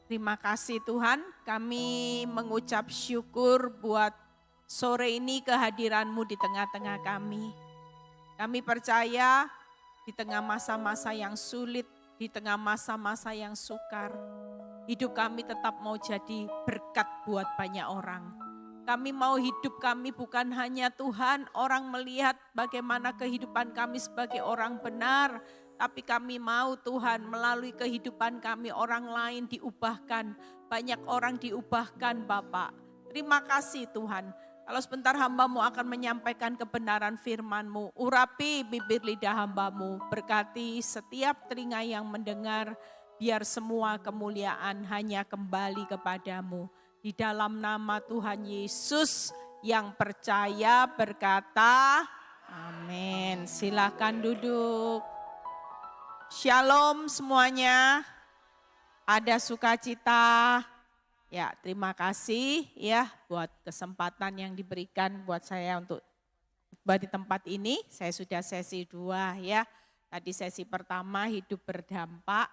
Terima kasih Tuhan, kami mengucap syukur buat sore ini kehadiran-Mu di tengah-tengah kami. Kami percaya di tengah masa-masa yang sulit, di tengah masa-masa yang sukar, hidup kami tetap mau jadi berkat buat banyak orang. Kami mau hidup kami bukan hanya Tuhan, orang melihat bagaimana kehidupan kami sebagai orang benar, tapi kami mau Tuhan melalui kehidupan kami orang lain diubahkan. Banyak orang diubahkan Bapak. Terima kasih Tuhan. Kalau sebentar hamba-Mu akan menyampaikan kebenaran firman-Mu. Urapi bibir lidah hamba-Mu. Berkati setiap telinga yang mendengar. Biar semua kemuliaan hanya kembali kepadamu. Di dalam nama Tuhan Yesus yang percaya berkata, amin. Silakan duduk. Shalom semuanya. Ada sukacita. Ya, terima kasih ya buat kesempatan yang diberikan buat saya untuk di tempat ini. Saya sudah sesi 2 ya. Tadi sesi pertama hidup berdampak.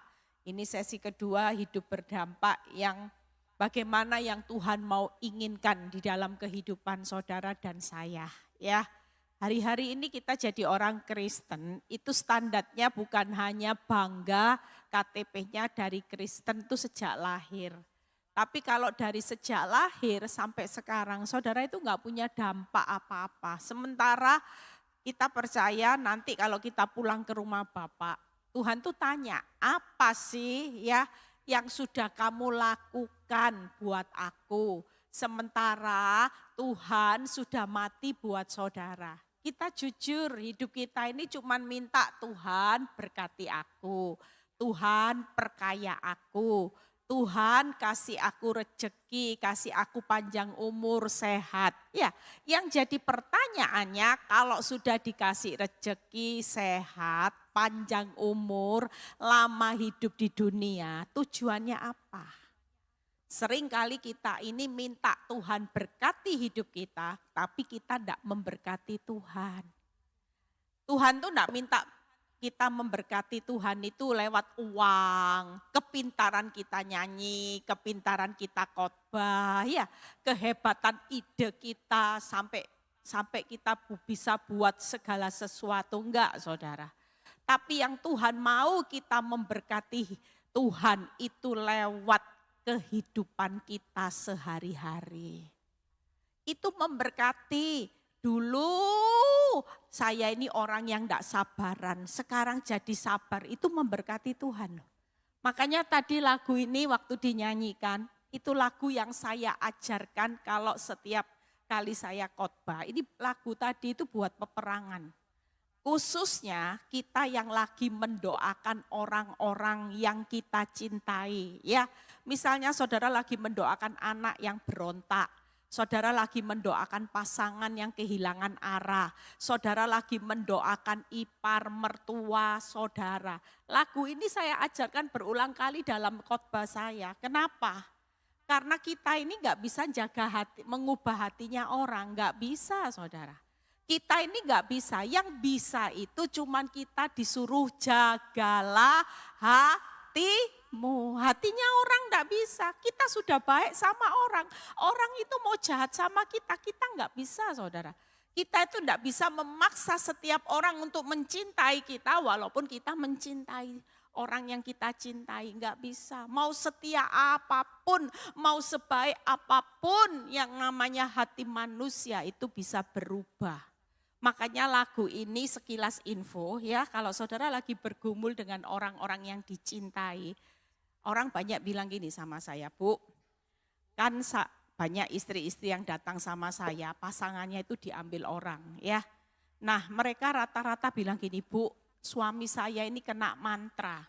Ini sesi kedua hidup berdampak yang bagaimana yang Tuhan mau inginkan di dalam kehidupan saudara dan saya ya. Hari-hari ini kita jadi orang Kristen, itu standarnya bukan hanya bangga KTP-nya dari Kristen itu sejak lahir. Tapi kalau dari sejak lahir sampai sekarang, saudara itu enggak punya dampak apa-apa. Sementara kita percaya nanti kalau kita pulang ke rumah Bapak, Tuhan tuh tanya, apa sih ya yang sudah kamu lakukan buat aku? Sementara Tuhan sudah mati buat saudara. Kita jujur, hidup kita ini cuma minta Tuhan berkati aku, Tuhan perkaya aku, Tuhan kasih aku rezeki, kasih aku panjang umur, sehat. Ya, yang jadi pertanyaannya kalau sudah dikasih rezeki, sehat, panjang umur, lama hidup di dunia, tujuannya apa? Seringkali kita ini minta Tuhan berkati hidup kita, tapi kita tidak memberkati Tuhan. Tuhan tuh tidak minta kita memberkati Tuhan itu lewat uang, kepintaran kita nyanyi, kepintaran kita khotbah, ya, kehebatan ide kita sampai kita bisa buat segala sesuatu, enggak saudara. Tapi yang Tuhan mau kita memberkati Tuhan itu lewat kehidupan kita sehari-hari. Itu memberkati. Dulu saya ini orang yang tidak sabaran, sekarang jadi sabar, itu memberkati Tuhan. Makanya tadi lagu ini waktu dinyanyikan, itu lagu yang saya ajarkan kalau setiap kali saya khotbah. Ini lagu tadi itu buat peperangan. Khususnya kita yang lagi mendoakan orang-orang yang kita cintai. Ya, misalnya saudara lagi mendoakan anak yang berontak. Saudara lagi mendoakan pasangan yang kehilangan arah. Saudara lagi mendoakan ipar, mertua, saudara. Lagu ini saya ajarkan berulang kali dalam khotbah saya. Kenapa? Karena kita ini nggak bisa jaga hati, mengubah hatinya orang. Nggak bisa saudara. Kita ini nggak bisa, yang bisa itu cuman kita disuruh jagalah hatimu. Hatinya orang nggak bisa, kita sudah baik sama orang. Orang itu mau jahat sama kita nggak bisa saudara. Kita itu nggak bisa memaksa setiap orang untuk mencintai kita walaupun kita mencintai orang yang kita cintai, nggak bisa. Mau setia apapun, mau sebaik apapun yang namanya hati manusia itu bisa berubah. Makanya lagu ini sekilas info ya, kalau saudara lagi bergumul dengan orang-orang yang dicintai, orang banyak bilang gini sama saya, Bu, kan banyak istri-istri yang datang sama saya, pasangannya itu diambil orang ya. Nah mereka rata-rata bilang gini, Bu, suami saya ini kena mantra,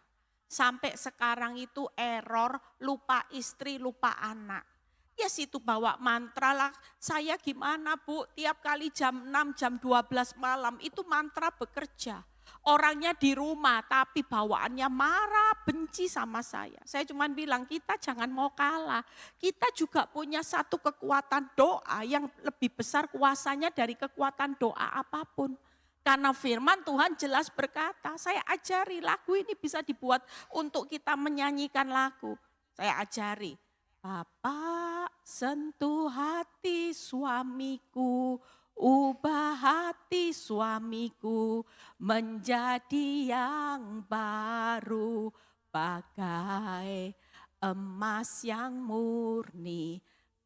sampai sekarang itu error, lupa istri, lupa anak. Ya situ bawa mantra lah, saya gimana Bu, tiap kali jam 6, jam 12 malam itu mantra bekerja. Orangnya di rumah tapi bawaannya marah, benci sama saya. Saya cuma bilang kita jangan mau kalah. Kita juga punya satu kekuatan doa yang lebih besar kuasanya dari kekuatan doa apapun. Karena firman Tuhan jelas berkata, saya ajari lagu ini bisa dibuat untuk kita menyanyikan lagu. Saya ajari. Bapak sentuh hati suamiku, ubah hati suamiku menjadi yang baru, bagai emas yang murni.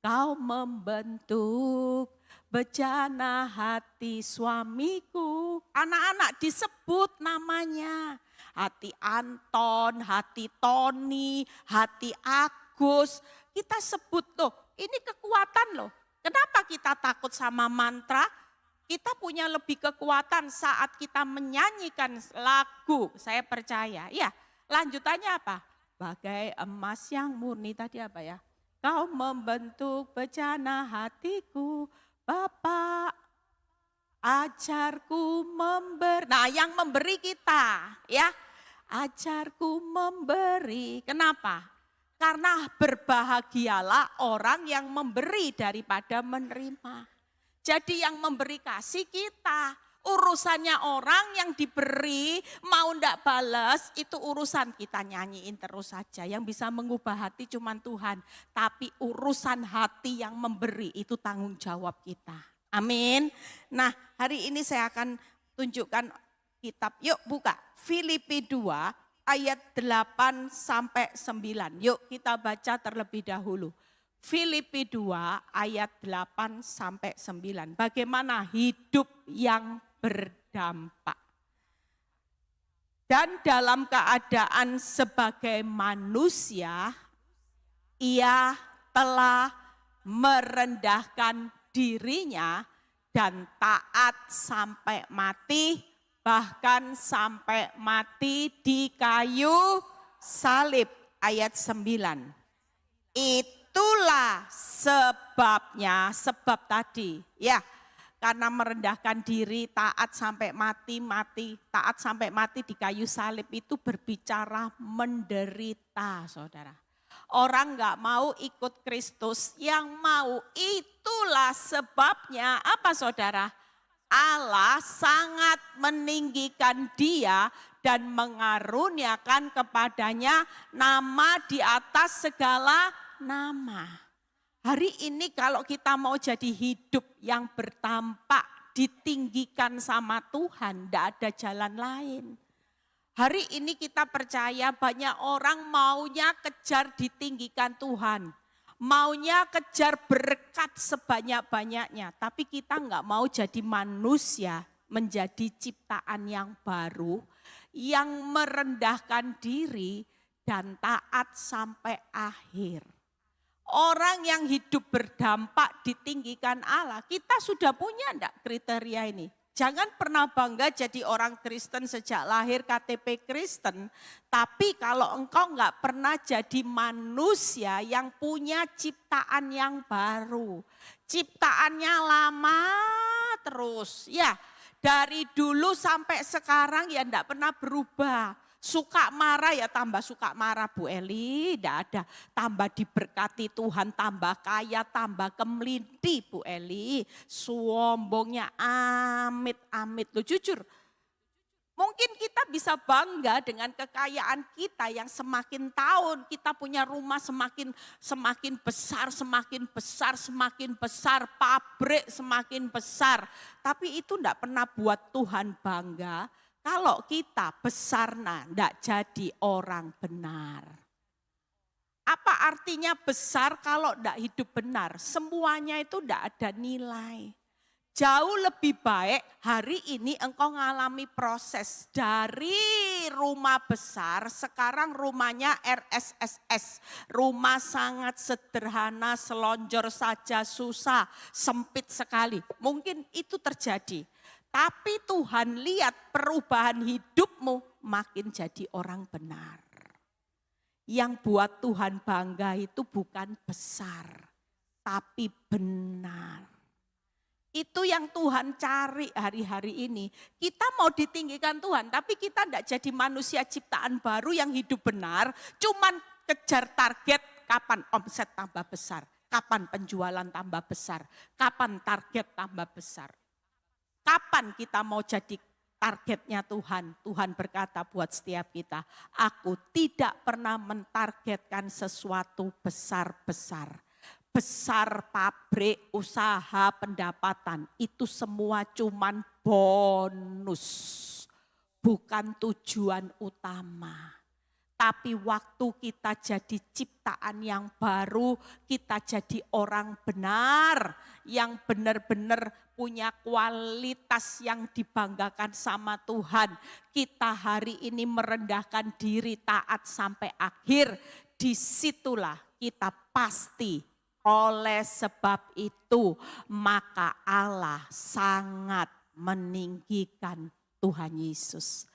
Kau membentuk bejana hati suamiku. Anak-anak disebut namanya. Hati Anton, hati Tony, hati Agus. Kita sebut loh, ini kekuatan loh. Kenapa kita takut sama mantra? Kita punya lebih kekuatan saat kita menyanyikan lagu. Saya percaya. Ya, lanjutannya apa? Bagai emas yang murni, tadi apa ya? Kau membentuk bejana hatiku, Bapak, ajarku memberi. Nah, yang memberi kita, ya. Ajarku memberi. Kenapa? Karena berbahagialah orang yang memberi daripada menerima. Jadi yang memberi kasih kita. Urusannya orang yang diberi, mau ndak balas, itu urusan kita nyanyiin terus saja. Yang bisa mengubah hati cuma Tuhan. Tapi urusan hati yang memberi itu tanggung jawab kita. Amin. Nah, hari ini saya akan tunjukkan kitab. Yuk buka Filipi 2 ayat 8 sampai 9. Yuk kita baca terlebih dahulu. Filipi 2 ayat 8 sampai 9. Bagaimana hidup yang berdampak. Dan dalam keadaan sebagai manusia, ia telah merendahkan dirinya dan taat sampai mati, bahkan sampai mati di kayu salib. Ayat 9. Itulah sebabnya, sebab tadi ya. Karena merendahkan diri, taat sampai mati, taat sampai mati di kayu salib itu berbicara menderita, saudara. Orang gak mau ikut Kristus, yang mau itulah sebabnya apa saudara? Allah sangat meninggikan dia dan mengaruniakan kepadanya nama di atas segala nama. Hari ini kalau kita mau jadi hidup yang bertampak, ditinggikan sama Tuhan, tidak ada jalan lain. Hari ini kita percaya banyak orang maunya kejar ditinggikan Tuhan. Maunya kejar berkat sebanyak-banyaknya. Tapi kita enggak mau jadi manusia, menjadi ciptaan yang baru, yang merendahkan diri dan taat sampai akhir. Orang yang hidup berdampak ditinggikan Allah, kita sudah punya enggak kriteria ini? Jangan pernah bangga jadi orang Kristen sejak lahir KTP Kristen, tapi kalau engkau enggak pernah jadi manusia yang punya ciptaan yang baru. Ciptaannya lama terus, ya dari dulu sampai sekarang ya enggak pernah berubah. Suka marah ya tambah suka marah Bu Eli, tidak ada. Tambah diberkati Tuhan, tambah kaya, tambah kemelinti Bu Eli. Sombongnya amit-amit loh, jujur. Mungkin kita bisa bangga dengan kekayaan kita yang semakin tahun kita punya rumah semakin besar, semakin besar, pabrik semakin besar. Tapi itu tidak pernah buat Tuhan bangga. Kalau kita besar, tidak jadi orang benar. Apa artinya besar kalau tidak hidup benar? Semuanya itu tidak ada nilai. Jauh lebih baik hari ini engkau mengalami proses dari rumah besar, sekarang rumahnya RSSS. Rumah sangat sederhana, selonjor saja susah, sempit sekali. Mungkin itu terjadi. Tapi Tuhan lihat perubahan hidupmu makin jadi orang benar. Yang buat Tuhan bangga itu bukan besar, tapi benar. Itu yang Tuhan cari hari-hari ini. Kita mau ditinggikan Tuhan, tapi kita tidak jadi manusia ciptaan baru yang hidup benar. Cuman kejar target kapan omset tambah besar, kapan penjualan tambah besar, kapan target tambah besar. Kapan kita mau jadi targetnya Tuhan. Tuhan berkata buat setiap kita, aku tidak pernah mentargetkan sesuatu besar-besar. Besar pabrik, usaha, pendapatan, itu semua cuman bonus. Bukan tujuan utama. Tapi waktu kita jadi ciptaan yang baru, kita jadi orang benar, yang benar-benar punya kualitas yang dibanggakan sama Tuhan. Kita hari ini merendahkan diri taat sampai akhir, disitulah kita pasti. Oleh sebab itu, maka Allah sangat meninggikan Tuhan Yesus.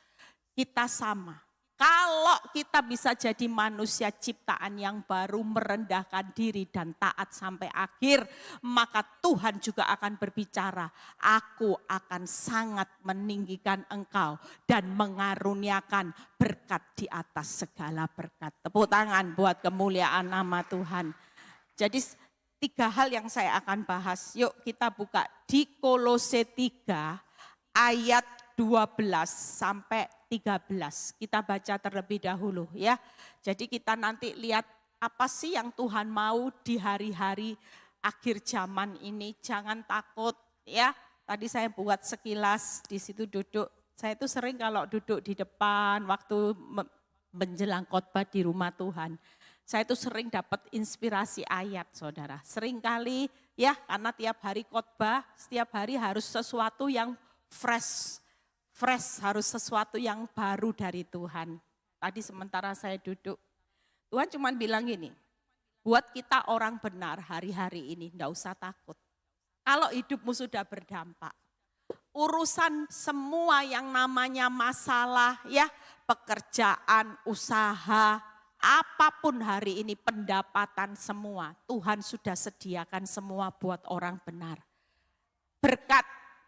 Kita sama. Kalau kita bisa jadi manusia ciptaan yang baru, merendahkan diri dan taat sampai akhir, maka Tuhan juga akan berbicara, aku akan sangat meninggikan engkau dan mengaruniakan berkat di atas segala berkat. Tepuk tangan buat kemuliaan nama Tuhan. Jadi 3 hal yang saya akan bahas. Yuk kita buka di Kolose 3 ayat 12 sampai 13. Kita baca terlebih dahulu ya. Jadi kita nanti lihat apa sih yang Tuhan mau di hari-hari akhir zaman ini. Jangan takut ya. Tadi saya buat sekilas di situ duduk. Saya itu sering kalau duduk di depan waktu menjelang khotbah di rumah Tuhan. Saya itu sering dapat inspirasi ayat, saudara. Sering kali ya, karena tiap hari khotbah, setiap hari harus sesuatu yang fresh, harus sesuatu yang baru dari Tuhan. Tadi sementara saya duduk, Tuhan cuma bilang gini, buat kita orang benar hari-hari ini, enggak usah takut. Kalau hidupmu sudah berdampak, urusan semua yang namanya masalah ya, pekerjaan, usaha, apapun hari ini pendapatan semua, Tuhan sudah sediakan semua buat orang benar. Berkat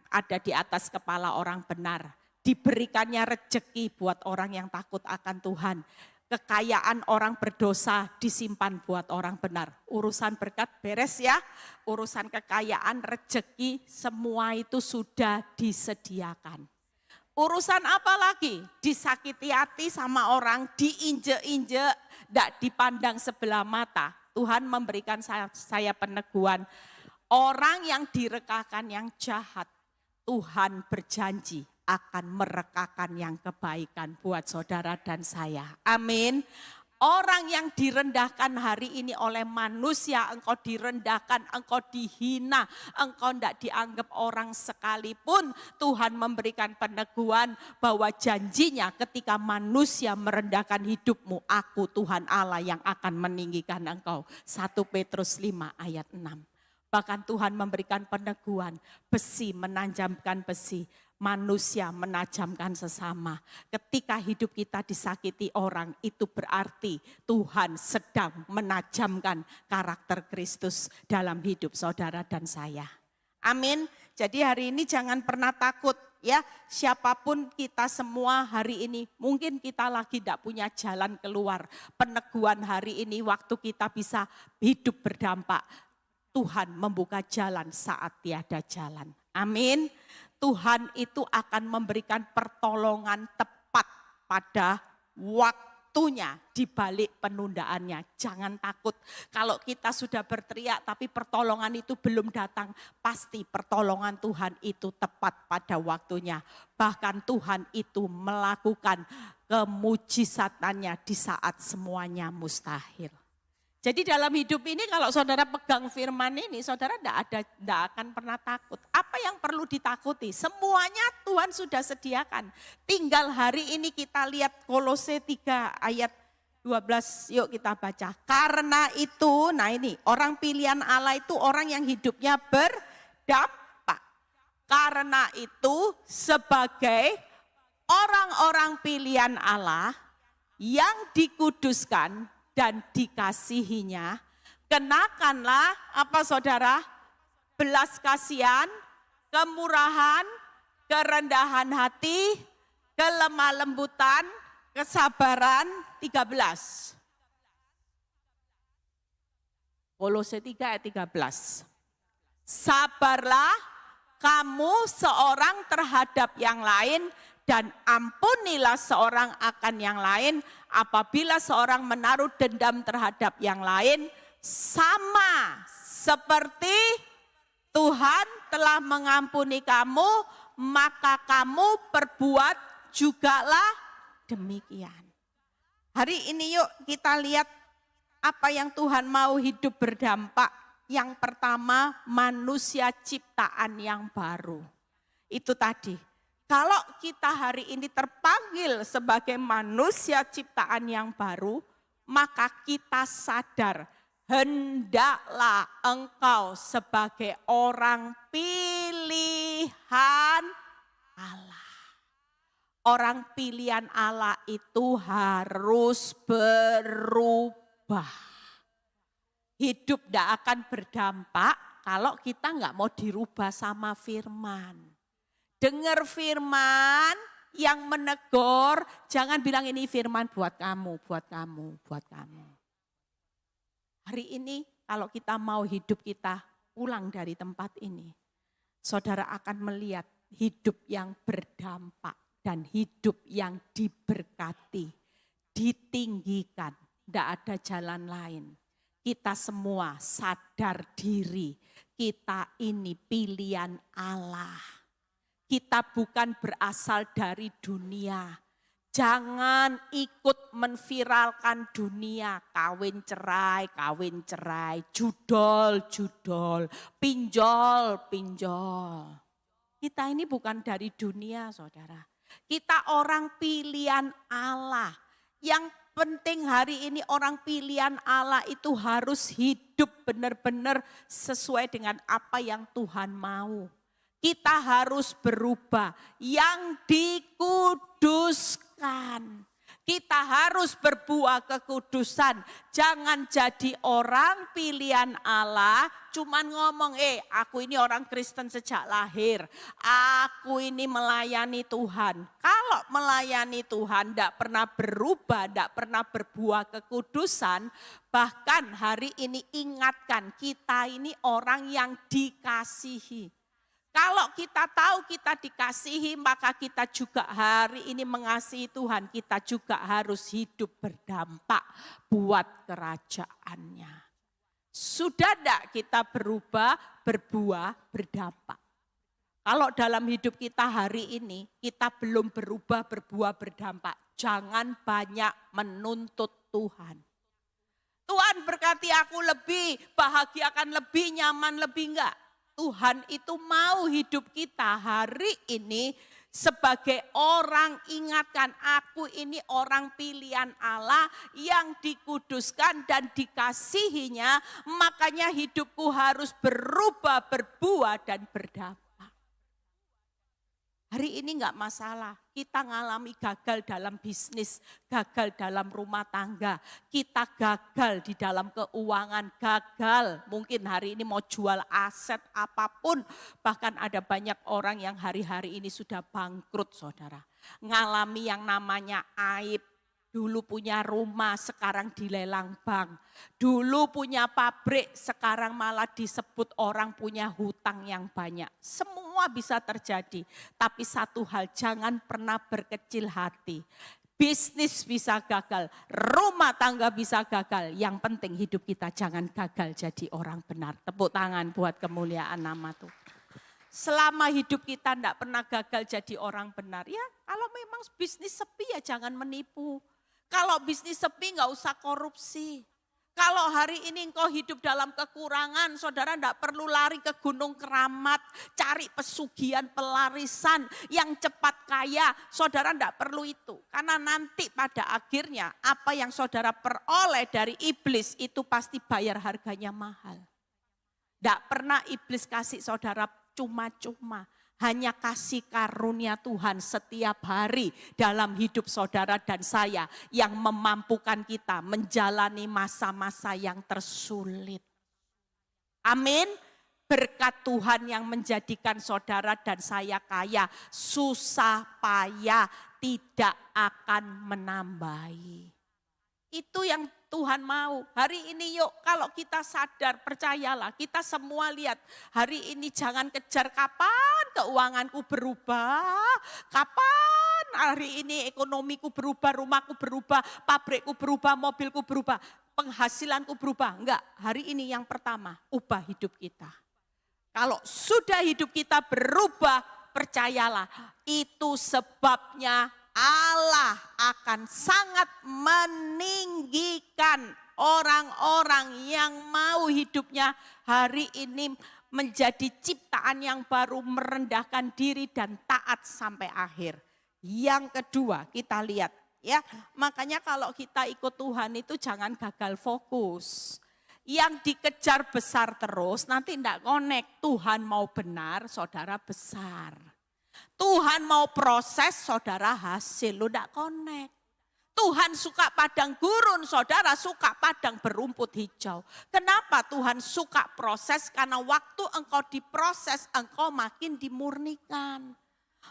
ada di atas kepala orang benar. Diberikannya rejeki buat orang yang takut akan Tuhan. Kekayaan orang berdosa disimpan buat orang benar. Urusan berkat beres ya. Urusan kekayaan, rejeki, semua itu sudah disediakan. Urusan apa lagi? Disakiti hati sama orang, diinjek-injek, tidak dipandang sebelah mata. Tuhan memberikan saya peneguhan. Orang yang direkakan yang jahat, Tuhan berjanji akan merekakan yang kebaikan buat saudara dan saya. Amin. Orang yang direndahkan hari ini oleh manusia, engkau direndahkan, engkau dihina, engkau tidak dianggap orang sekalipun. Tuhan memberikan peneguhan bahwa janjinya ketika manusia merendahkan hidupmu, aku Tuhan Allah yang akan meninggikan engkau. 1 Petrus 5 ayat 6. Bahkan Tuhan memberikan peneguhan, besi menanjamkan besi. Manusia menajamkan sesama. Ketika hidup kita disakiti orang, itu berarti Tuhan sedang menajamkan karakter Kristus dalam hidup saudara dan saya. Amin. Jadi hari ini jangan pernah takut ya. Siapapun kita semua hari ini, mungkin kita lagi tidak punya jalan keluar. Peneguhan hari ini waktu kita bisa hidup berdampak. Tuhan membuka jalan saat tiada jalan. Amin. Tuhan itu akan memberikan pertolongan tepat pada waktunya di balik penundaannya. Jangan takut kalau kita sudah berteriak tapi pertolongan itu belum datang. Pasti pertolongan Tuhan itu tepat pada waktunya. Bahkan Tuhan itu melakukan kemujizatannya di saat semuanya mustahil. Jadi dalam hidup ini kalau saudara pegang firman ini, saudara tidak akan pernah takut. Apa yang perlu ditakuti? Semuanya Tuhan sudah sediakan. Tinggal hari ini kita lihat Kolose 3 ayat 12, yuk kita baca. Karena itu, nah ini orang pilihan Allah itu orang yang hidupnya berdampak. Karena itu sebagai orang-orang pilihan Allah yang dikuduskan dan dikasihinya, kenakanlah apa saudara? Belas kasihan, kemurahan, kerendahan hati, kelemah lembutan, kesabaran. 13. Kolose 3 ayat 13. Sabarlah kamu seorang terhadap yang lain Dan ampunilah seorang akan yang lain apabila seorang menaruh dendam terhadap yang lain, sama seperti Tuhan telah mengampuni kamu, maka kamu perbuat jugalah demikian. Hari ini yuk kita lihat apa yang Tuhan mau hidup berdampak. Yang pertama, manusia ciptaan yang baru. Itu tadi. Kalau kita hari ini terpanggil sebagai manusia ciptaan yang baru, maka kita sadar, hendaklah engkau sebagai orang pilihan Allah. Orang pilihan Allah itu harus berubah. Hidup tidak akan berdampak kalau kita nggak mau dirubah sama firman. Dengar firman yang menegur, jangan bilang ini firman buat kamu, buat kamu, buat kamu. Hari ini kalau kita mau hidup kita pulang dari tempat ini, saudara akan melihat hidup yang berdampak dan hidup yang diberkati, ditinggikan, tidak ada jalan lain. Kita semua sadar diri, kita ini pilihan Allah. Kita bukan berasal dari dunia. Jangan ikut menviralkan dunia. Kawin cerai, judol, pinjol. Kita ini bukan dari dunia, saudara. Kita orang pilihan Allah. Yang penting hari ini orang pilihan Allah itu harus hidup benar-benar sesuai dengan apa yang Tuhan mau. Kita harus berubah yang dikuduskan. Kita harus berbuah kekudusan. Jangan jadi orang pilihan Allah, cuman ngomong, aku ini orang Kristen sejak lahir. Aku ini melayani Tuhan. Kalau melayani Tuhan tidak pernah berubah, tidak pernah berbuah kekudusan. Bahkan hari ini ingatkan, kita ini orang yang dikasihi. Kalau kita tahu kita dikasihi, maka kita juga hari ini mengasihi Tuhan. Kita juga harus hidup berdampak buat kerajaannya. Sudah tidak kita berubah, berbuah, berdampak. Kalau dalam hidup kita hari ini, kita belum berubah, berbuah, berdampak. Jangan banyak menuntut Tuhan. Tuhan berkati aku lebih, bahagiakan lebih, nyaman lebih, enggak. Tuhan itu mau hidup kita hari ini sebagai orang, ingatkan aku ini orang pilihan Allah yang dikuduskan dan dikasihinya, makanya hidupku harus berubah, berbuah dan berdampak. Hari ini enggak masalah, kita ngalami gagal dalam bisnis, gagal dalam rumah tangga, kita gagal di dalam keuangan, gagal. Mungkin hari ini mau jual aset apapun, bahkan ada banyak orang yang hari-hari ini sudah bangkrut, saudara. Ngalami yang namanya aib. Dulu punya rumah, sekarang dilelang bank. Dulu punya pabrik, sekarang malah disebut orang punya hutang yang banyak. Semua bisa terjadi, tapi satu hal, jangan pernah berkecil hati. Bisnis bisa gagal, rumah tangga bisa gagal. Yang penting hidup kita jangan gagal jadi orang benar. Tepuk tangan buat kemuliaan nama Tuhan. Selama hidup kita tidak pernah gagal jadi orang benar. Ya kalau memang bisnis sepi ya jangan menipu. Kalau bisnis sepi nggak usah korupsi. Kalau hari ini engkau hidup dalam kekurangan, saudara tidak perlu lari ke Gunung Keramat, cari pesugihan pelarisan yang cepat kaya. Saudara tidak perlu itu. Karena nanti pada akhirnya apa yang saudara peroleh dari iblis itu pasti bayar harganya mahal. Tidak pernah iblis kasih saudara cuma-cuma. Hanya kasih karunia Tuhan setiap hari dalam hidup saudara dan saya yang memampukan kita menjalani masa-masa yang tersulit. Amin. Berkat Tuhan yang menjadikan saudara dan saya kaya, susah payah tidak akan menambahi. Itu yang Tuhan mau. Hari ini yuk kalau kita sadar, percayalah kita semua lihat. Hari ini jangan kejar kapan keuanganku berubah, kapan hari ini ekonomiku berubah, rumahku berubah, pabrikku berubah, mobilku berubah, penghasilanku berubah. Enggak, hari ini yang pertama, ubah hidup kita. Kalau sudah hidup kita berubah, percayalah, itu sebabnya Allah akan sangat meninggikan orang-orang yang mau hidupnya hari ini menjadi ciptaan yang baru, merendahkan diri dan taat sampai akhir. Yang kedua, kita lihat ya, makanya kalau kita ikut Tuhan itu jangan gagal fokus. Yang dikejar besar terus, nanti enggak connect. Tuhan mau benar, saudara besar. Tuhan mau proses, saudara hasil, lu enggak connect. Tuhan suka padang gurun, saudara suka padang berumput hijau. Kenapa Tuhan suka proses? Karena waktu engkau diproses, engkau makin dimurnikan.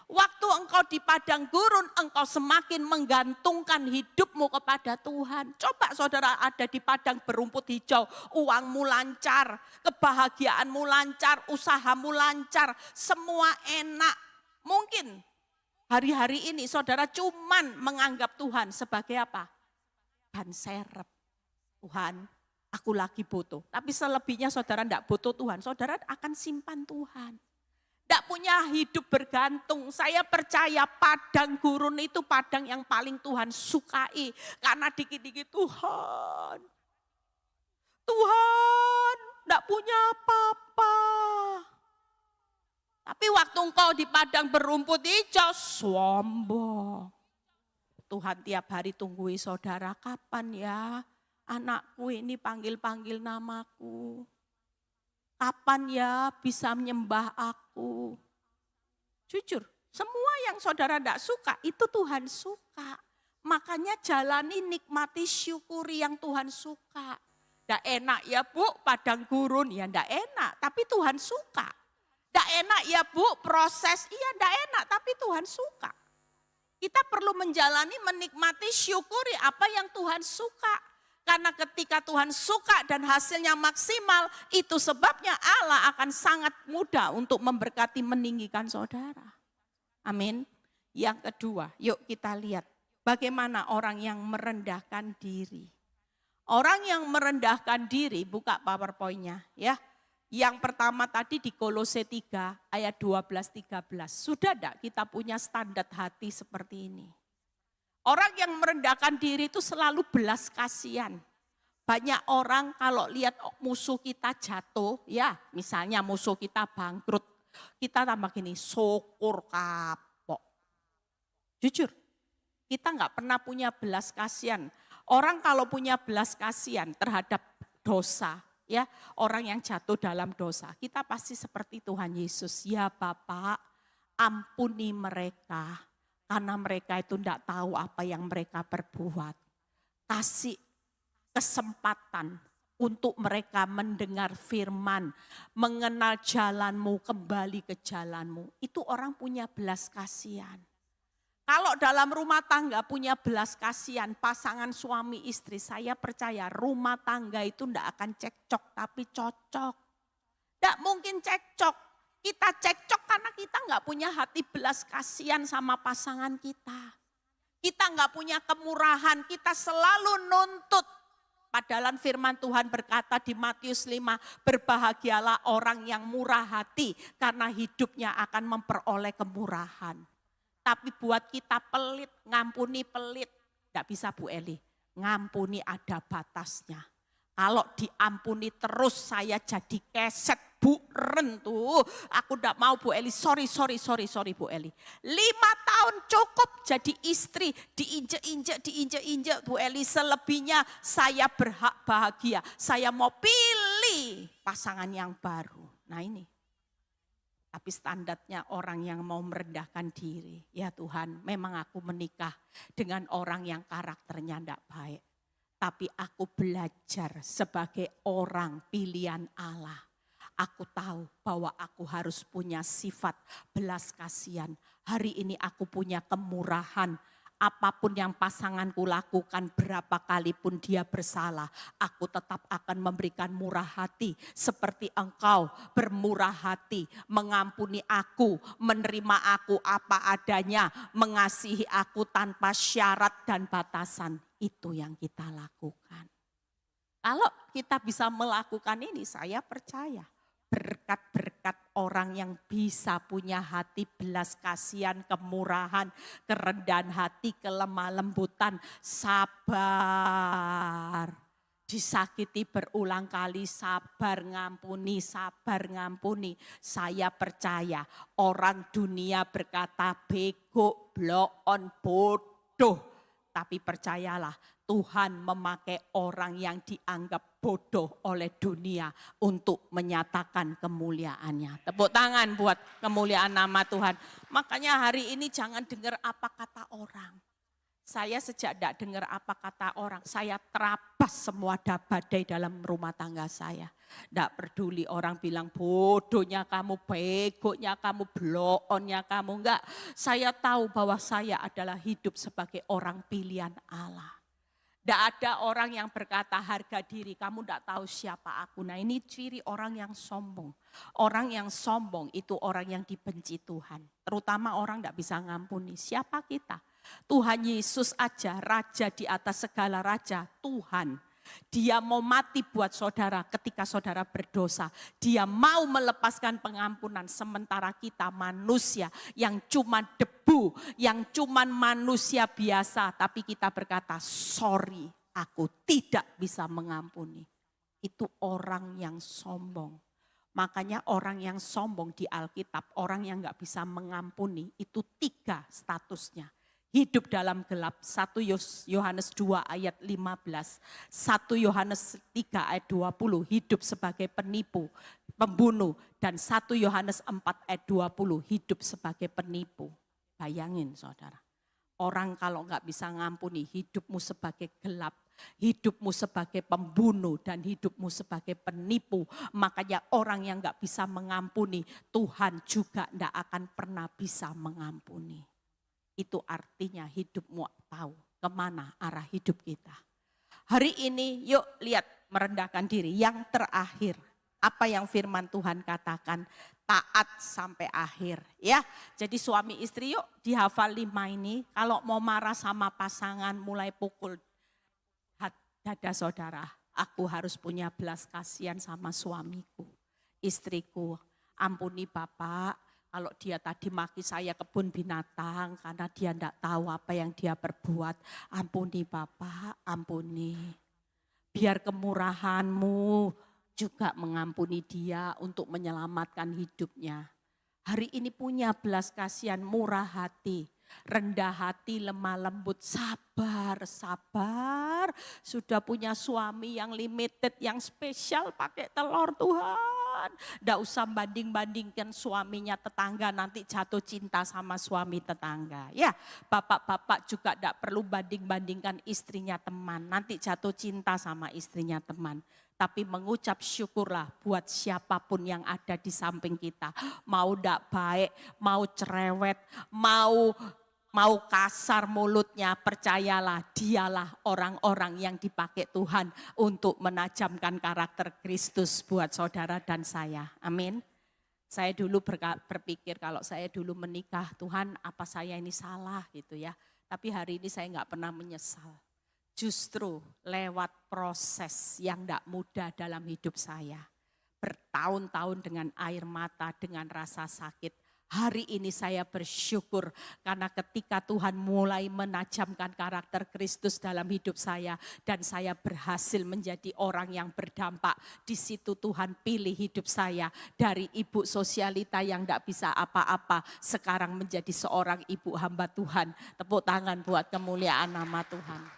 Waktu engkau di padang gurun, engkau semakin menggantungkan hidupmu kepada Tuhan. Coba saudara ada di padang berumput hijau, uangmu lancar, kebahagiaanmu lancar, usahamu lancar, semua enak. Mungkin hari-hari ini saudara cuman menganggap Tuhan sebagai apa? Ban serep. Tuhan, aku lagi butuh. Tapi selebihnya saudara tidak butuh Tuhan, saudara akan simpan Tuhan. Tidak punya hidup bergantung. Saya percaya padang gurun itu padang yang paling Tuhan sukai. Karena dikit-dikit Tuhan, tidak punya apa-apa. Tapi waktu engkau di padang berumput hijau, sombong. Tuhan tiap hari tunggui saudara, kapan ya anakku ini panggil-panggil namaku. Kapan ya bisa menyembah aku? Jujur, semua yang saudara tidak suka, itu Tuhan suka. Makanya jalani, nikmati, syukuri yang Tuhan suka. Tidak enak ya Bu, padang gurun, ya tidak enak, tapi Tuhan suka. Tidak enak ya Bu, proses, iya tidak enak, tapi Tuhan suka. Kita perlu menjalani, menikmati, syukuri apa yang Tuhan suka. Karena ketika Tuhan suka dan hasilnya maksimal, itu sebabnya Allah akan sangat mudah untuk memberkati, meninggikan saudara. Amin. Yang kedua, yuk kita lihat bagaimana orang yang merendahkan diri. Orang yang merendahkan diri, buka PowerPoint-nya ya. Yang pertama tadi di Kolose 3 ayat 12-13. Sudah tidak kita punya standar hati seperti ini? Orang yang merendahkan diri itu selalu belas kasihan. Banyak orang kalau lihat musuh kita jatuh, ya misalnya musuh kita bangkrut, kita tambah gini, syukur kapok. Jujur, kita nggak pernah punya belas kasihan. Orang kalau punya belas kasihan terhadap dosa, ya orang yang jatuh dalam dosa, kita pasti seperti Tuhan Yesus. Ya Bapak, ampuni mereka. Karena mereka itu tidak tahu apa yang mereka perbuat. Kasih kesempatan untuk mereka mendengar firman, mengenal jalanmu, kembali ke jalanmu. Itu orang punya belas kasihan. Kalau dalam rumah tangga punya belas kasihan, pasangan suami istri, saya percaya rumah tangga itu tidak akan cekcok tapi cocok. Tidak mungkin cekcok. Kita cekcok karena kita nggak punya hati belas kasihan sama pasangan kita. Kita nggak punya kemurahan, kita selalu nuntut. Padahal firman Tuhan berkata di Matius 5, berbahagialah orang yang murah hati karena hidupnya akan memperoleh kemurahan. Tapi buat kita pelit, ngampuni pelit, nggak bisa Bu Eli. Ngampuni ada batasnya. Kalau diampuni terus saya jadi keset buren tuh. Aku enggak mau Bu Eli, sorry Bu Eli. 5 tahun cukup jadi istri, diinjek-injek Bu Eli. Selebihnya saya berhak bahagia. Saya mau pilih pasangan yang baru. Nah ini. Tapi standarnya orang yang mau merendahkan diri. Ya Tuhan, memang aku menikah dengan orang yang karakternya enggak baik. Tapi aku belajar sebagai orang pilihan Allah. Aku tahu bahwa aku harus punya sifat belas kasihan. Hari ini aku punya kemurahan. apapun yang pasanganku lakukan, berapa kali pun dia bersalah, aku tetap akan memberikan murah hati seperti engkau bermurah hati, mengampuni aku, menerima aku apa adanya, mengasihi aku tanpa syarat dan batasan. Itu yang kita lakukan. Kalau kita bisa melakukan ini, saya percaya berkat-berkat orang yang bisa punya hati belas kasihan, kemurahan, kerendahan hati, kelemah lembutan, sabar. Disakiti berulang kali, sabar ngampuni, sabar ngampuni. Saya percaya orang dunia berkata bego, bloon, bodoh. Tapi percayalah, Tuhan memakai orang yang dianggap bodoh oleh dunia untuk menyatakan kemuliaannya. Tepuk tangan buat kemuliaan nama Tuhan. Makanya hari ini jangan dengar apa kata orang. Saya sejak tidak dengar apa kata orang, saya terabas semua badai dalam rumah tangga saya. Tidak peduli orang bilang bodohnya kamu, begonya kamu, bloonnya kamu. Enggak, saya tahu bahwa saya adalah hidup sebagai orang pilihan Allah. Tidak ada orang yang berkata harga diri, kamu tidak tahu siapa aku. Nah ini ciri orang yang sombong. Orang yang sombong itu orang yang dibenci Tuhan. Terutama orang tidak bisa ngampuni. Siapa kita? Tuhan Yesus aja, raja di atas segala raja, Tuhan. Dia mau mati buat saudara ketika saudara berdosa. Dia mau melepaskan pengampunan sementara kita manusia yang cuma debu, yang cuma manusia biasa. Tapi kita berkata, sorry, aku tidak bisa mengampuni. Itu orang yang sombong. Makanya orang yang sombong di Alkitab, orang yang gak bisa mengampuni, itu 3 statusnya. Hidup dalam gelap, 1 Yohanes 2 ayat 15, 1 Yohanes 3 ayat 20, hidup sebagai penipu, pembunuh, dan 1 Yohanes 4 ayat 20, hidup sebagai penipu. Bayangin saudara, orang kalau nggak bisa ngampuni, hidupmu sebagai gelap, hidupmu sebagai pembunuh, dan hidupmu sebagai penipu. Makanya orang yang nggak bisa mengampuni, Tuhan juga nggak akan pernah bisa mengampuni. Itu artinya hidupmu tahu kemana arah hidup kita. Hari ini yuk lihat merendahkan diri. Yang terakhir, apa yang firman Tuhan katakan, taat sampai akhir. Ya, jadi suami istri yuk dihafal 5 ini. Kalau mau marah sama pasangan mulai pukul dada saudara. Aku harus punya belas kasihan sama suamiku, istriku. Ampuni Bapak. Kalau dia tadi maki saya kebun binatang karena dia tidak tahu apa yang dia perbuat. Ampuni Bapak, ampuni. Biar kemurahanmu juga mengampuni dia untuk menyelamatkan hidupnya. Hari ini punya belas kasihan, murah hati, rendah hati, lemah lembut, sabar. Sudah punya suami yang limited, yang spesial pakai telur Tuhan. Nggak usah banding-bandingkan suaminya tetangga, nanti jatuh cinta sama suami tetangga. Ya, bapak-bapak juga nggak perlu banding-bandingkan istrinya teman, nanti jatuh cinta sama istrinya teman. Tapi mengucap syukurlah buat siapapun yang ada di samping kita. Mau nggak baik, mau cerewet, mau kasar mulutnya, percayalah dialah orang-orang yang dipakai Tuhan untuk menajamkan karakter Kristus buat saudara dan saya. Amin. Saya dulu berpikir kalau saya dulu menikah, Tuhan apa saya ini salah gitu ya. Tapi hari ini saya nggak pernah menyesal. Justru lewat proses yang tidak mudah dalam hidup saya. Bertahun-tahun dengan air mata, dengan rasa sakit. Hari ini saya bersyukur karena ketika Tuhan mulai menajamkan karakter Kristus dalam hidup saya. Dan saya berhasil menjadi orang yang berdampak. Di situ Tuhan pilih hidup saya dari ibu sosialita yang tidak bisa apa-apa. Sekarang menjadi seorang ibu hamba Tuhan. Tepuk tangan buat kemuliaan nama Tuhan.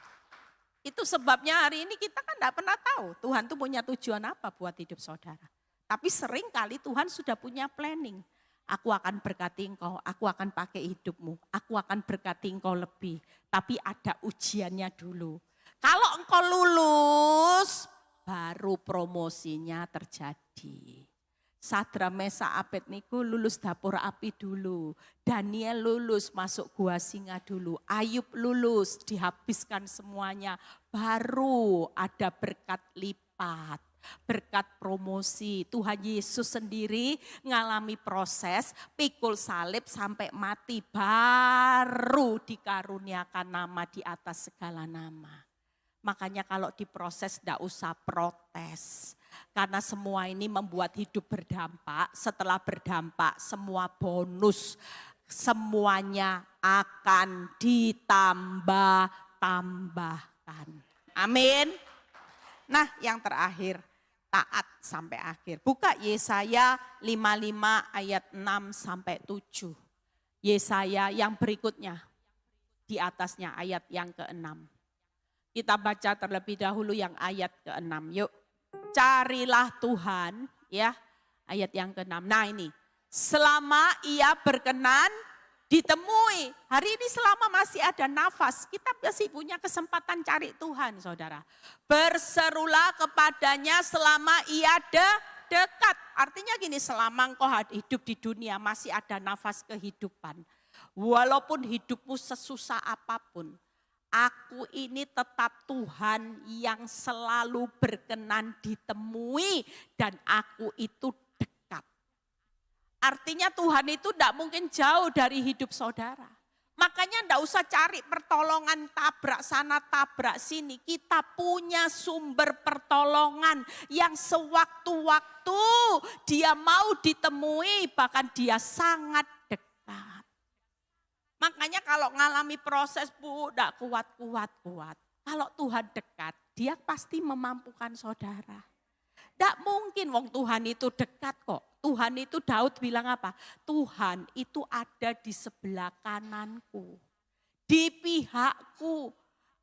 Itu sebabnya hari ini kita kan tidak pernah tahu Tuhan tuh punya tujuan apa buat hidup saudara. Tapi sering kali Tuhan sudah punya planning. Aku akan berkati engkau, aku akan pakai hidupmu, aku akan berkati engkau lebih. Tapi ada ujiannya dulu. Kalau engkau lulus, baru promosinya terjadi. Sadra Mesa Abednego lulus dapur api dulu. Daniel lulus masuk gua singa dulu. Ayub lulus dihabiskan semuanya. Baru ada berkat lipat. Berkat promosi. Tuhan Yesus sendiri ngalami proses pikul salib sampai mati. Baru dikaruniakan nama di atas segala nama. Makanya kalau diproses tidak usah protes. Karena semua ini membuat hidup berdampak. Setelah berdampak semua bonus. Semuanya akan ditambah-tambahkan. Amin. Nah yang terakhir. Taat sampai akhir. Buka Yesaya 55 ayat 6 sampai 7. Yesaya yang berikutnya. Di atasnya ayat yang ke-6. Kita baca terlebih dahulu yang ayat ke-6. Yuk. Carilah Tuhan, ya. Ayat yang ke-6. Nah ini. Selama ia berkenan ditemui. Hari ini selama masih ada nafas. Kita masih punya kesempatan cari Tuhan, saudara. Berserulah kepadanya selama ia dekat. Artinya gini, selama engkau hidup di dunia masih ada nafas kehidupan. Walaupun hidupmu sesusah apapun. Aku ini tetap Tuhan yang selalu berkenan ditemui dan aku itu dekat. Artinya Tuhan itu tidak mungkin jauh dari hidup saudara. Makanya tidak usah cari pertolongan tabrak sana tabrak sini. Kita punya sumber pertolongan yang sewaktu-waktu dia mau ditemui bahkan dia sangat dekat. Makanya kalau ngalami proses tidak kuat. Kalau Tuhan dekat, dia pasti memampukan saudara. Tidak mungkin wong Tuhan itu dekat kok. Tuhan itu Daud bilang apa? Tuhan itu ada di sebelah kananku. Di pihakku.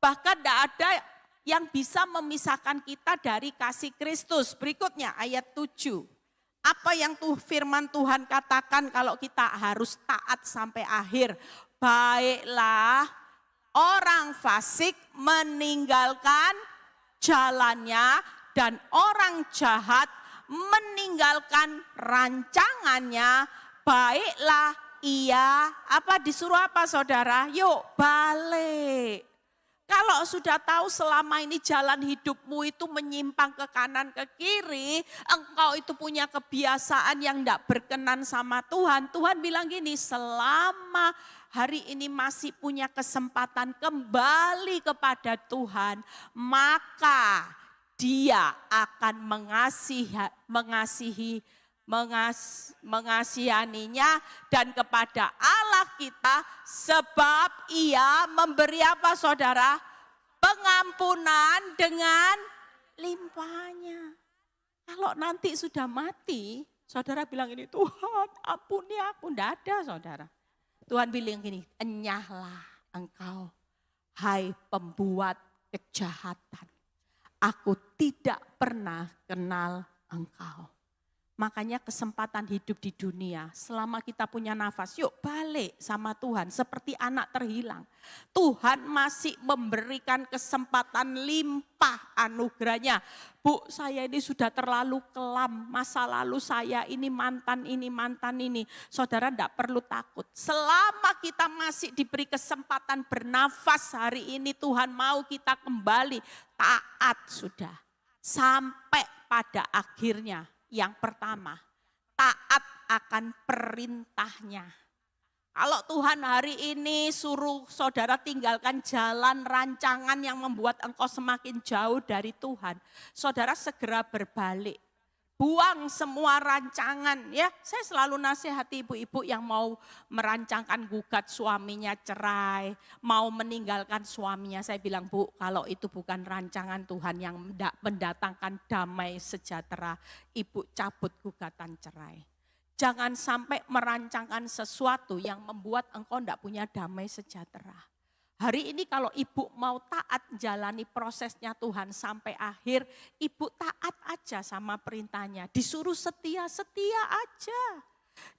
Bahkan tidak ada yang bisa memisahkan kita dari kasih Kristus. Berikutnya ayat 7. Apa yang firman Tuhan katakan kalau kita harus taat sampai akhir? Baiklah orang fasik meninggalkan jalannya dan orang jahat meninggalkan rancangannya. Baiklah ia disuruh apa saudara? Yuk balik. Kalau sudah tahu selama ini jalan hidupmu itu menyimpang ke kanan ke kiri, engkau itu punya kebiasaan yang tidak berkenan sama Tuhan. Tuhan bilang gini, selama hari ini masih punya kesempatan kembali kepada Tuhan, maka Dia akan mengasihaninya dan kepada Allah kita sebab ia memberi apa saudara? Pengampunan dengan limpahnya. Kalau nanti sudah mati, saudara bilang ini Tuhan ampuni aku. Tidak ada saudara. Tuhan bilang gini, enyahlah engkau hai pembuat kejahatan. Aku tidak pernah kenal engkau. Makanya kesempatan hidup di dunia, selama kita punya nafas, yuk balik sama Tuhan seperti anak terhilang. Tuhan masih memberikan kesempatan limpah anugerahnya. Bu, saya ini sudah terlalu kelam, masa lalu saya ini mantan ini. Saudara tidak perlu takut. Selama kita masih diberi kesempatan bernafas hari ini, Tuhan mau kita kembali taat sudah. Sampai pada akhirnya. Yang pertama, taat akan perintahnya. Kalau Tuhan hari ini suruh saudara tinggalkan jalan rancangan yang membuat engkau semakin jauh dari Tuhan, saudara segera berbalik. Buang semua rancangan ya. Saya selalu nasihati ibu-ibu yang mau merancangkan gugat suaminya cerai, mau meninggalkan suaminya. Saya bilang, Bu, kalau itu bukan rancangan Tuhan yang mendatangkan damai sejahtera, ibu cabut gugatan cerai. Jangan sampai merancangkan sesuatu yang membuat engkau tidak punya damai sejahtera. Hari ini kalau ibu mau taat jalani prosesnya Tuhan sampai akhir, ibu taat aja sama perintahnya. Disuruh setia aja.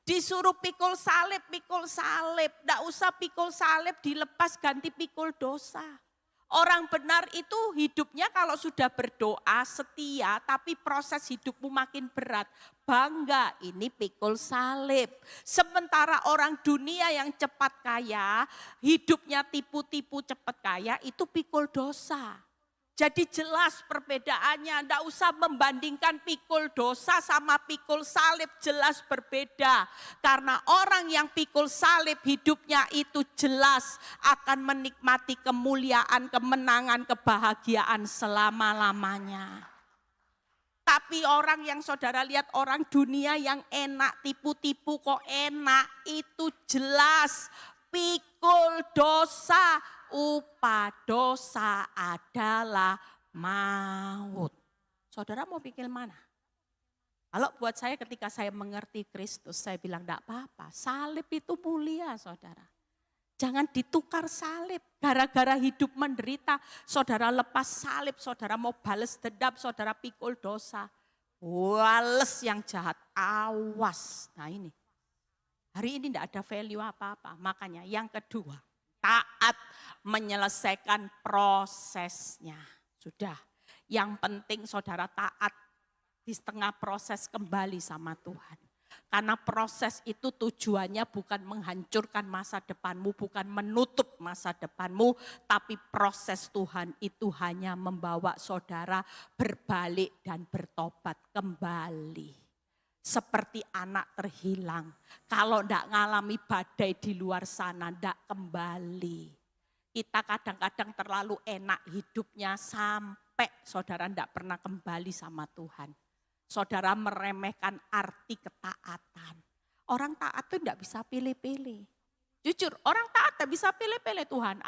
Disuruh pikul salib. Tidak usah pikul salib dilepas ganti pikul dosa. Orang benar itu hidupnya kalau sudah berdoa setia, tapi proses hidupmu makin berat. Bangga, ini pikul salib. Sementara orang dunia yang cepat kaya, hidupnya tipu-tipu cepat kaya, itu pikul dosa. Jadi jelas perbedaannya, enggak usah membandingkan pikul dosa sama pikul salib, jelas berbeda. Karena orang yang pikul salib hidupnya itu jelas akan menikmati kemuliaan, kemenangan, kebahagiaan selama-lamanya. Tapi orang yang saudara lihat, orang dunia yang enak, tipu-tipu kok enak, itu jelas pikul dosa. Upah dosa adalah maut. Saudara mau pikir mana? Kalau buat saya ketika saya mengerti Kristus, saya bilang enggak apa-apa. Salib itu mulia saudara. Jangan ditukar salib. Gara-gara hidup menderita, saudara lepas salib, saudara mau balas dendam, saudara pikul dosa. Wales yang jahat, awas. Nah ini, hari ini enggak ada value apa-apa. Makanya yang kedua, taat menyelesaikan prosesnya. Sudah, yang penting saudara taat di setengah proses kembali sama Tuhan. Karena proses itu tujuannya bukan menghancurkan masa depanmu, bukan menutup masa depanmu, tapi proses Tuhan itu hanya membawa saudara berbalik dan bertobat kembali. Seperti anak terhilang, kalau tidak ngalami badai di luar sana, tidak kembali. Kita kadang-kadang terlalu enak hidupnya sampai saudara tidak pernah kembali sama Tuhan. Saudara meremehkan arti ketaatan. Orang taat itu tidak bisa pilih-pilih. Jujur, orang taat tidak bisa pilih-pilih Tuhan.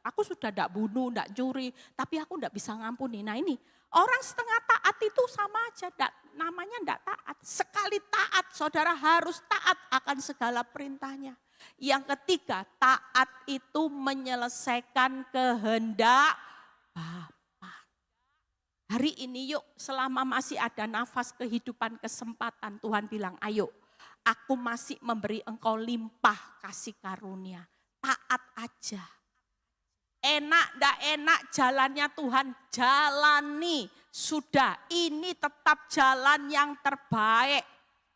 Aku sudah tidak bunuh, tidak curi, tapi aku tidak bisa ngampuni. Nah ini, orang setengah taat itu sama aja, namanya tidak taat. Sekali taat, saudara harus taat akan segala perintahnya. Yang ketiga, taat itu menyelesaikan kehendak Bapa. Hari ini yuk, selama masih ada nafas kehidupan, kesempatan, Tuhan bilang, ayo, aku masih memberi engkau limpah kasih karunia. Taat aja. Enak ndak enak jalannya Tuhan, jalani. Sudah, ini tetap jalan yang terbaik.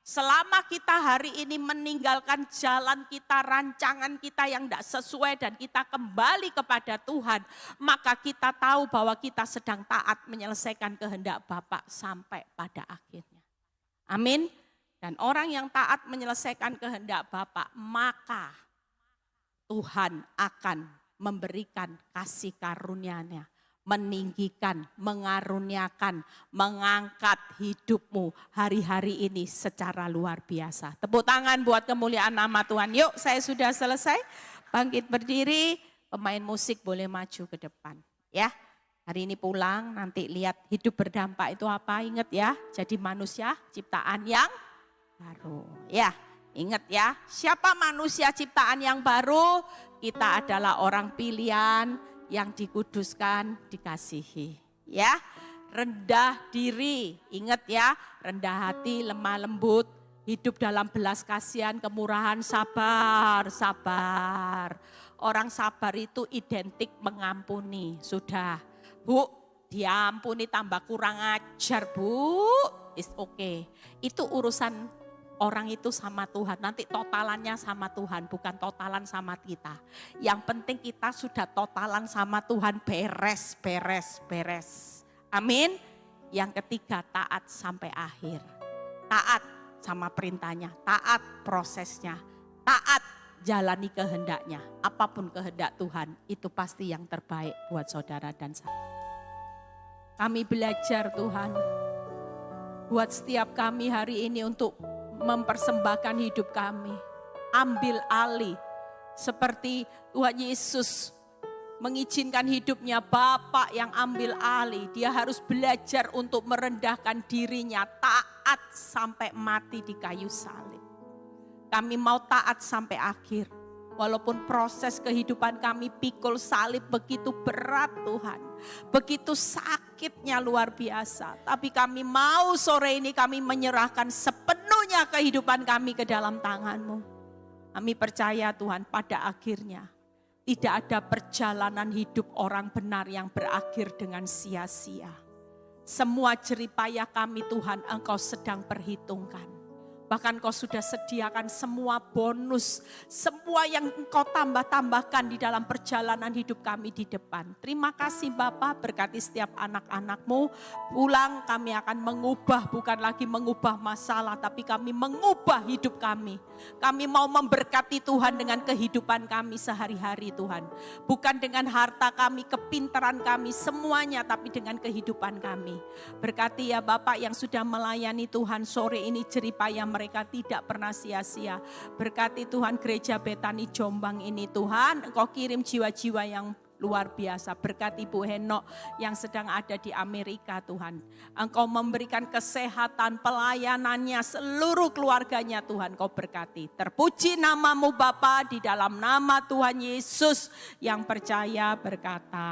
Selama kita hari ini meninggalkan jalan kita, rancangan kita yang tidak sesuai dan kita kembali kepada Tuhan, maka kita tahu bahwa kita sedang taat menyelesaikan kehendak Bapa sampai pada akhirnya. Amin. Dan orang yang taat menyelesaikan kehendak Bapa, maka Tuhan akan memberikan kasih karunia-Nya, meninggikan, mengaruniakan, mengangkat hidupmu hari-hari ini secara luar biasa. Tepuk tangan buat kemuliaan nama Tuhan. Yuk, saya sudah selesai. Bangkit berdiri, pemain musik boleh maju ke depan. Ya, hari ini pulang, nanti lihat hidup berdampak itu apa, ingat ya. Jadi manusia ciptaan yang baru. Ya, ingat ya, siapa manusia ciptaan yang baru? Kita adalah orang pilihan, yang dikuduskan, dikasihi. Ya, rendah diri, ingat ya, rendah hati, lemah lembut, hidup dalam belas kasihan, kemurahan, sabar. Orang sabar itu identik mengampuni. Sudah, Bu, diampuni tambah kurang ajar, Bu. It's okay. Itu urusan orang itu sama Tuhan, nanti totalannya sama Tuhan, bukan totalan sama kita. Yang penting kita sudah totalan sama Tuhan, beres. Amin. Yang ketiga, taat sampai akhir. Taat sama perintahnya, taat prosesnya, taat jalani kehendaknya. Apapun kehendak Tuhan, itu pasti yang terbaik buat saudara dan saya. Kami belajar Tuhan, buat setiap kami hari ini untuk mempersembahkan hidup kami. Ambil alih. Seperti Tuhan Yesus mengizinkan hidupnya Bapa yang ambil alih. Dia harus belajar untuk merendahkan dirinya. Taat sampai mati di kayu salib. Kami mau taat sampai akhir. Walaupun proses kehidupan kami pikul salib begitu berat Tuhan. Begitu sakitnya luar biasa. Tapi kami mau sore ini kami menyerahkan sepenuhnya kehidupan kami ke dalam tangan-Mu. Kami percaya Tuhan pada akhirnya Tidak ada perjalanan hidup orang benar yang berakhir dengan sia-sia. Semua jeripayah kami Tuhan, Engkau sedang perhitungkan. Bahkan Kau sudah sediakan semua bonus, semua yang Engkau tambah-tambahkan di dalam perjalanan hidup kami di depan. Terima kasih Bapa, berkati setiap anak-anak-Mu. Pulang kami akan mengubah, bukan lagi mengubah masalah, tapi kami mengubah hidup kami. Kami mau memberkati Tuhan dengan kehidupan kami sehari-hari Tuhan. Bukan dengan harta kami, kepintaran kami, semuanya, tapi dengan kehidupan kami. Berkati ya Bapak yang sudah melayani Tuhan sore ini, jeripayah mereka tidak pernah sia-sia. Berkati Tuhan gereja Betani Jombang ini Tuhan, Engkau kirim jiwa-jiwa yang luar biasa. Berkati Bu Henok yang sedang ada di Amerika Tuhan. Engkau memberikan kesehatan pelayanannya, seluruh keluarganya Tuhan Kau berkati. Terpuji namamu Bapa, di dalam nama Tuhan Yesus yang percaya berkata.